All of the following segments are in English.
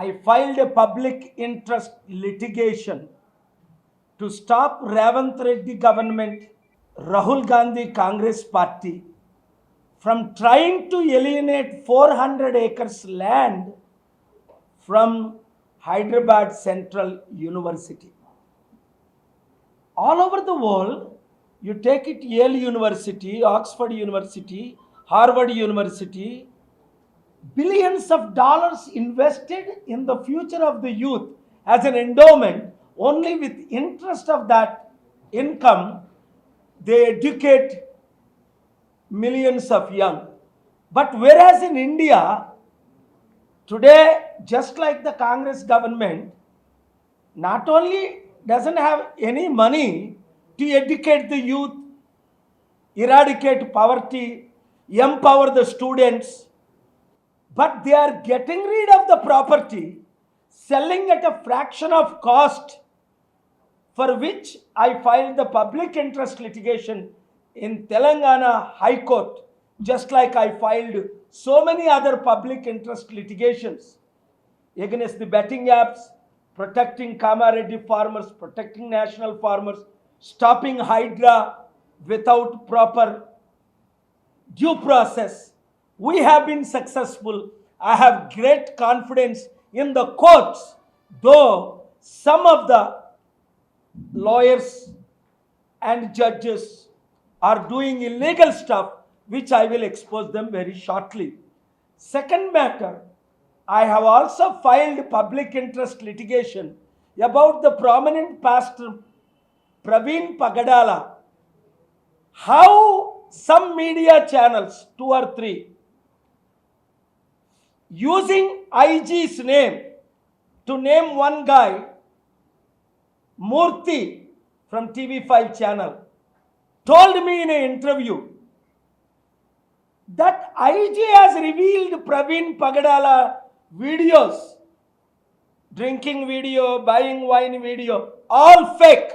I filed a public interest litigation to stop Ravant Reddy government, Rahul Gandhi Congress party from trying to alienate 400 acres land from Hyderabad Central University. All over the world, you take it Yale University, Oxford University, Harvard University, billions of dollars invested in the future of the youth as an endowment. Only with interest of that income, they educate millions of young. But whereas in India, today, just like the Congress government, not only doesn't have any money to educate the youth, eradicate poverty, empower the students, but they are getting rid of the property, selling at a fraction of cost, for which I filed the public interest litigation in Telangana High Court, just like I filed so many other public interest litigations against the betting apps, protecting Kamareddy farmers, protecting national farmers, stopping Hydra without proper due process. We have been successful. I have great confidence in the courts, though some of the lawyers and judges are doing illegal stuff, which I will expose them very shortly. Second matter, I have also filed public interest litigation about the prominent pastor Praveen Pagadala. How some media channels, 2 or 3, using IG's name to name one guy, Murthy from TV5 channel, told me in an interview that IG has revealed Praveen Pagadala videos, drinking video, buying wine video, all fake.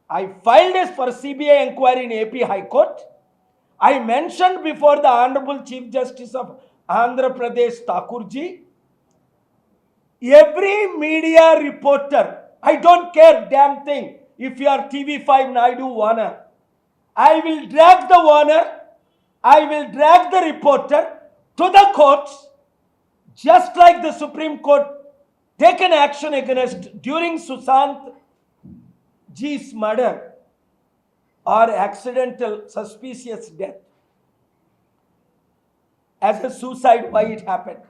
I filed this for CBI inquiry in AP High Court. I mentioned before the Honorable Chief Justice of Andhra Pradesh, Thakurji, every media reporter, I don't care damn thing if you are TV5 Naidu owner, I will drag the owner, I will drag the reporter to the courts, just like the Supreme Court taken action against during Sushant G's murder or accidental suspicious death as a suicide, why it happened.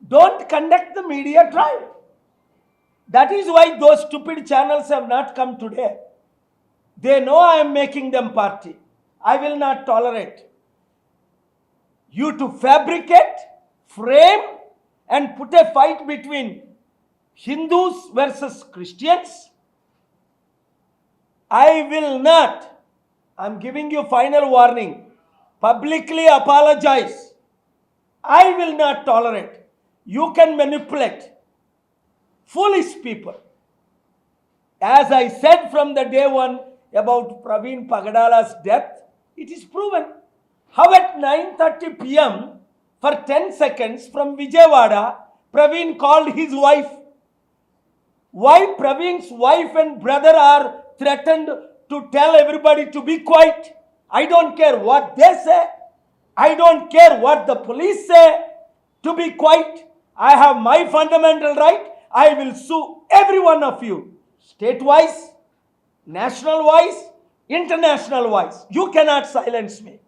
Don't conduct the media trial. That is why those stupid channels have not come today. They know I am making them party. I will not tolerate you to fabricate, frame, and put a fight between Hindus versus Christians. I will not. I am giving you final warning. Publicly apologize. I will not tolerate. You can manipulate foolish people. As I said from the day one about Praveen Pagadala's death, it is proven. How at 9:30 p.m. for 10 seconds from Vijayawada, Praveen called his wife. Why Praveen's wife and brother are threatened to tell everybody to be quiet? I don't care what they say. I don't care what the police say. To be quiet. I have my fundamental right. I will sue every one of you. State-wise, national-wise, international-wise. You cannot silence me.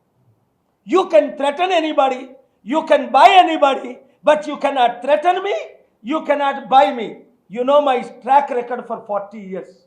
You can threaten anybody. You can buy anybody. But you cannot threaten me. You cannot buy me. You know my track record for 40 years.